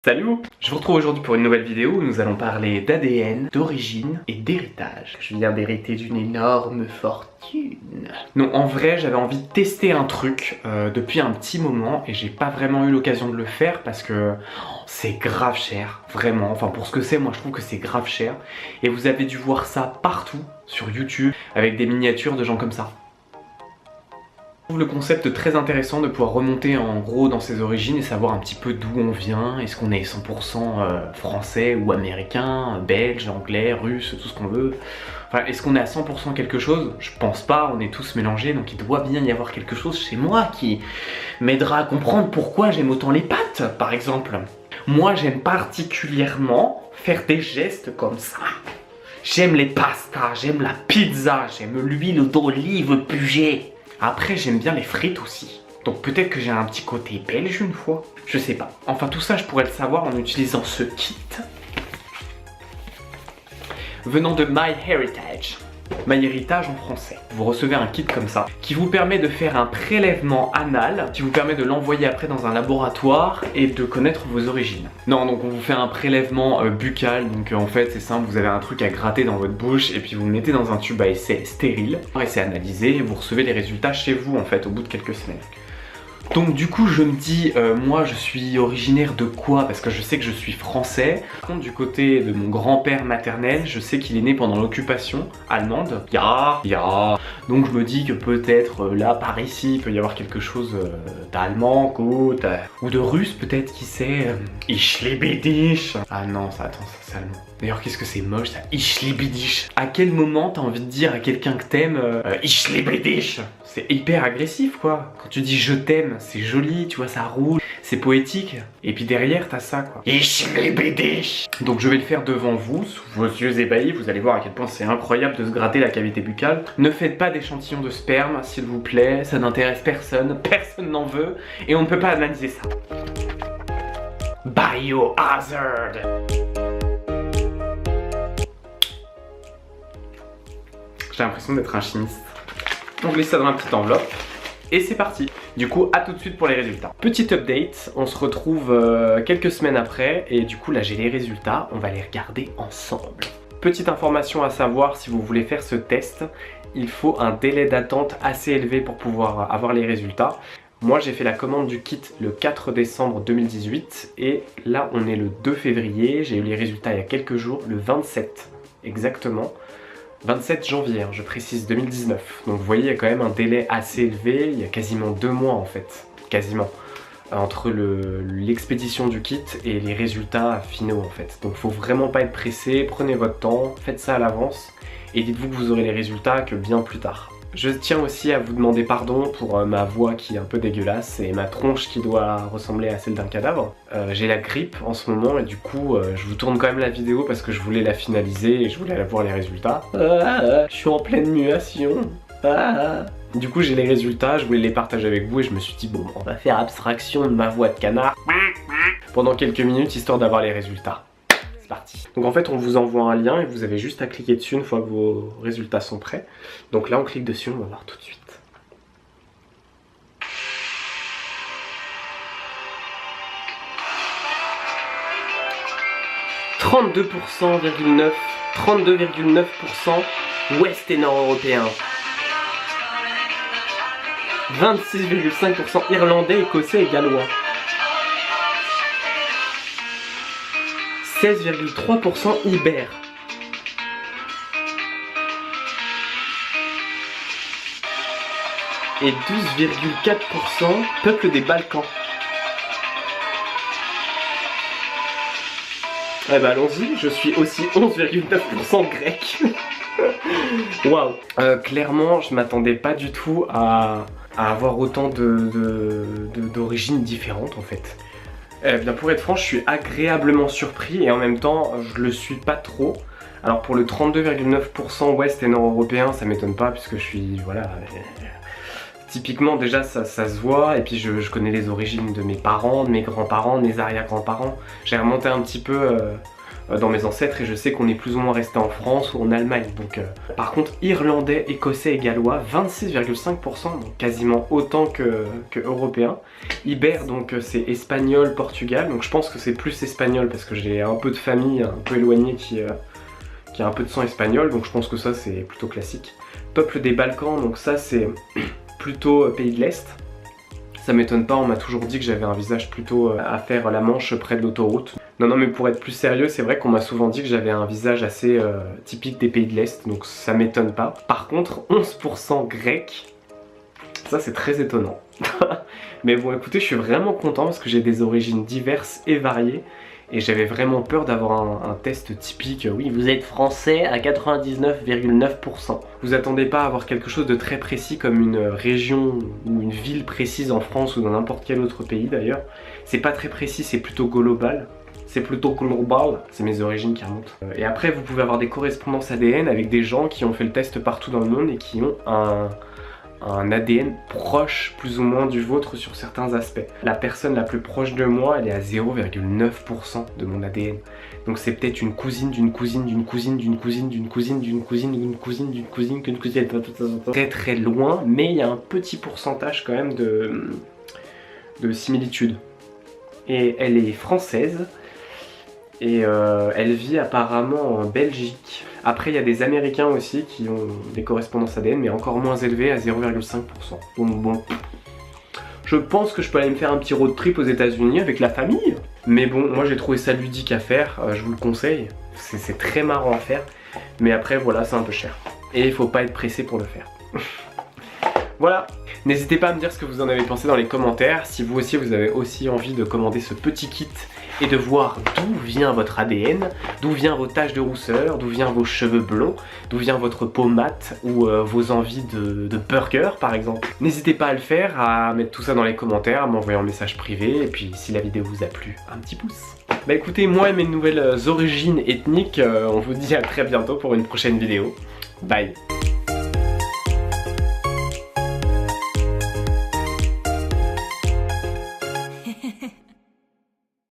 Salut! Je vous retrouve aujourd'hui pour une nouvelle vidéo où nous allons parler d'ADN, d'origine et d'héritage. Je viens d'hériter d'une énorme fortune. Non, en vrai, j'avais envie de tester un truc depuis un petit moment et j'ai pas vraiment eu l'occasion de le faire parce que c'est grave cher, vraiment. Enfin, pour ce que c'est, moi je trouve que c'est grave cher. Et vous avez dû voir ça partout sur YouTube avec des miniatures de gens comme ça. Je trouve le concept très intéressant de pouvoir remonter en gros dans ses origines et savoir un petit peu d'où on vient. Est-ce qu'on est 100% français ou américain, belge, anglais, russe, tout ce qu'on veut. Enfin, est-ce qu'on est à 100% quelque chose? Je pense pas, on est tous mélangés, donc il doit bien y avoir quelque chose chez moi qui m'aidera à comprendre pourquoi j'aime autant les pâtes, par exemple. Moi, j'aime particulièrement faire des gestes comme ça. J'aime les pastas, j'aime la pizza, j'aime l'huile d'olive pugée. Après, j'aime bien les frites aussi. Donc peut-être que j'ai un petit côté belge une fois. Je sais pas. Enfin, tout ça, je pourrais le savoir en utilisant ce kit. Venant de MyHeritage. MyHeritage en français. Vous recevez un kit comme ça, qui vous permet de faire un prélèvement anal, qui vous permet de l'envoyer après dans un laboratoire et de connaître vos origines. Non, donc on vous fait un prélèvement buccal, donc en fait c'est simple, vous avez un truc à gratter dans votre bouche et puis vous le mettez dans un tube à essai stérile, et c'est analysé et vous recevez les résultats chez vous en fait au bout de quelques semaines. Donc du coup je me dis, moi je suis originaire de quoi? Parce que je sais que je suis français. Par contre du côté de mon grand-père maternel, je sais qu'il est né pendant l'occupation allemande. Donc je me dis que peut-être là par ici, il peut y avoir quelque chose d'allemand, ou de russe peut-être, qui sait. Ich liebe dich. Ah non, ça, attends, ça c'est allemand. D'ailleurs qu'est-ce que c'est moche ça, Ich liebe dich. À quel moment t'as envie de dire à quelqu'un que t'aimes Ich liebe dich? C'est hyper agressif quoi. Quand tu dis je t'aime, c'est joli, tu vois, ça roule, c'est poétique. Et puis derrière t'as ça quoi. Ich liebe dich. Donc je vais le faire devant vous, sous vos yeux ébahis, vous allez voir à quel point c'est incroyable de se gratter la cavité buccale. Ne faites pas d'échantillons de sperme s'il vous plaît, ça n'intéresse personne, personne n'en veut, et on ne peut pas analyser ça. Biohazard. J'ai l'impression d'être un chimiste. On glisse ça dans la petite enveloppe et c'est parti. Du coup, à tout de suite pour les résultats. Petite update, on se retrouve quelques semaines après et du coup là j'ai les résultats, on va les regarder ensemble. Petite information à savoir, si vous voulez faire ce test, il faut un délai d'attente assez élevé pour pouvoir avoir les résultats. Moi j'ai fait la commande du kit le 4 décembre 2018 et là on est le 2 février, j'ai eu les résultats il y a quelques jours, le 27 exactement. 27 janvier, je précise, 2019. Donc vous voyez, il y a quand même un délai assez élevé, il y a quasiment 2 mois en fait, quasiment, entre l'expédition du kit et les résultats finaux en fait. Donc faut vraiment pas être pressé, prenez votre temps, faites ça à l'avance et dites-vous que vous aurez les résultats que bien plus tard. Je tiens aussi à vous demander pardon pour ma voix qui est un peu dégueulasse et ma tronche qui doit ressembler à celle d'un cadavre. J'ai la grippe en ce moment et du coup je vous tourne quand même la vidéo parce que je voulais la finaliser et je voulais voir les résultats. Je suis en pleine mutation. Du coup j'ai les résultats, je voulais les partager avec vous et je me suis dit bon, on va faire abstraction de ma voix de canard pendant quelques minutes histoire d'avoir les résultats. Parti. Donc en fait on vous envoie un lien et vous avez juste à cliquer dessus une fois que vos résultats sont prêts. Donc là on clique dessus, on va voir tout de suite. « 32,9% ouest et nord européen. 26,5% irlandais, écossais et gallois. 16,3% Ibère. Et 12,4% peuple des Balkans. Eh ben allons-y, je suis aussi 11,9% grec. Waouh. Clairement, je m'attendais pas du tout à avoir autant d'origines différentes en fait. Bien pour être franc, je suis agréablement surpris et en même temps, je le suis pas trop. Alors pour le 32,9% ouest et nord européen, ça m'étonne pas puisque je suis, voilà, typiquement déjà ça se voit et puis je connais les origines de mes parents, de mes grands-parents, de mes arrière-grands-parents. J'ai remonté un petit peu dans mes ancêtres et je sais qu'on est plus ou moins resté en France ou en Allemagne. Donc, par contre, irlandais, écossais et gallois, 26,5%, donc quasiment autant que européen. Ibère, donc c'est espagnol, Portugal, donc je pense que c'est plus espagnol parce que j'ai un peu de famille un peu éloignée qui a un peu de sang espagnol, donc je pense que ça c'est plutôt classique. Peuple des Balkans, donc ça c'est plutôt pays de l'Est. Ça m'étonne pas, on m'a toujours dit que j'avais un visage plutôt à faire la Manche près de l'autoroute. Non mais pour être plus sérieux, c'est vrai qu'on m'a souvent dit que j'avais un visage assez typique des pays de l'Est, donc ça m'étonne pas. Par contre, 11% grec, ça c'est très étonnant. Mais bon écoutez, je suis vraiment content parce que j'ai des origines diverses et variées. Et j'avais vraiment peur d'avoir un test typique, oui vous êtes français à 99,9%. Vous attendez pas à avoir quelque chose de très précis comme une région ou une ville précise en France ou dans n'importe quel autre pays d'ailleurs. C'est pas très précis, c'est plutôt global. C'est mes origines qui remontent. Et après vous pouvez avoir des correspondances ADN avec des gens qui ont fait le test partout dans le monde et qui ont un ADN proche plus ou moins du vôtre sur certains aspects. La personne la plus proche de moi, elle est à 0,9% de mon ADN. Donc c'est peut-être une cousine d'une cousine d'une cousine d'une cousine d'une cousine d'une cousine d'une cousine d'une cousine d'une cousine très très loin, mais il y a un petit pourcentage quand même de similitude. Et elle est française et elle vit apparemment en Belgique. Après il y a des Américains aussi qui ont des correspondances ADN mais encore moins élevées à 0,5%. Donc bon, je pense que je peux aller me faire un petit road trip aux États-Unis avec la famille. Mais bon, moi j'ai trouvé ça ludique à faire, je vous le conseille. C'est très marrant à faire. Mais après voilà, c'est un peu cher. Et il faut pas être pressé pour le faire. Voilà, n'hésitez pas à me dire ce que vous en avez pensé dans les commentaires. Si vous aussi vous avez aussi envie de commander ce petit kit et de voir d'où vient votre ADN, d'où viennent vos taches de rousseur, d'où viennent vos cheveux blonds, d'où vient votre peau mate ou vos envies de burger par exemple. N'hésitez pas à le faire, à mettre tout ça dans les commentaires, à m'envoyer un message privé et puis si la vidéo vous a plu, un petit pouce. Bah écoutez, moi et mes nouvelles origines ethniques, on vous dit à très bientôt pour une prochaine vidéo. Bye.